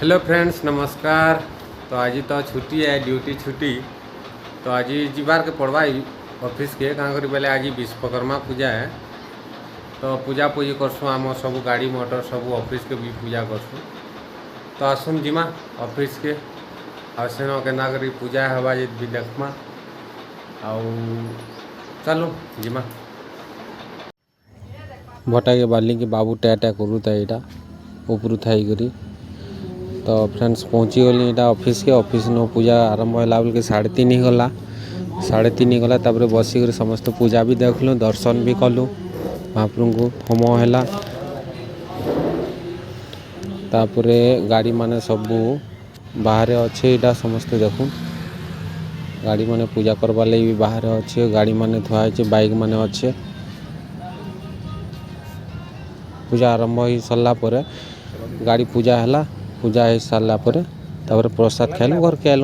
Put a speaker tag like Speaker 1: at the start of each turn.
Speaker 1: Hello friends नमस्कार। तो आज तो छुट्टी है, ड्यूटी छुट्टी। तो आज जीवार के पड़वा ऑफिस के कहाँ करी बोले आज विश्वकर्मा पूजा है। तो पूजा पूजी करसुँ आम सब गाड़ी मोटर सब ऑफिस के भी पूजा करसुँ। तो आसुन जिमा ऑफिस के आसन केना करी पूजा हवा भी देखमा आउ चलो जिमा भटा के बाली के बाबू टा टा करूता यहाँ ऊपर थी करी। तो फ्रेंड्स पहुँची गली यहाँ ऑफिस न पूजा आरंभ है बोल के 3:30 गला 3:30 गला तापर बसिक समस्त पूजा भी देखलु दर्शन भी कलु महाप्रभु को होम है तापर गाड़ी माने सबू बाहर अच्छे यहाँ समस्त देखु गाड़ी माने पूजा करवा लगी भी बाहर अच्छे गाड़ी माने थुआई बाइक माने अच्छे पूजा आरंभ हो सरला गाड़ी पूजा है पूजा हो सारा प्रसाद खाइल घर के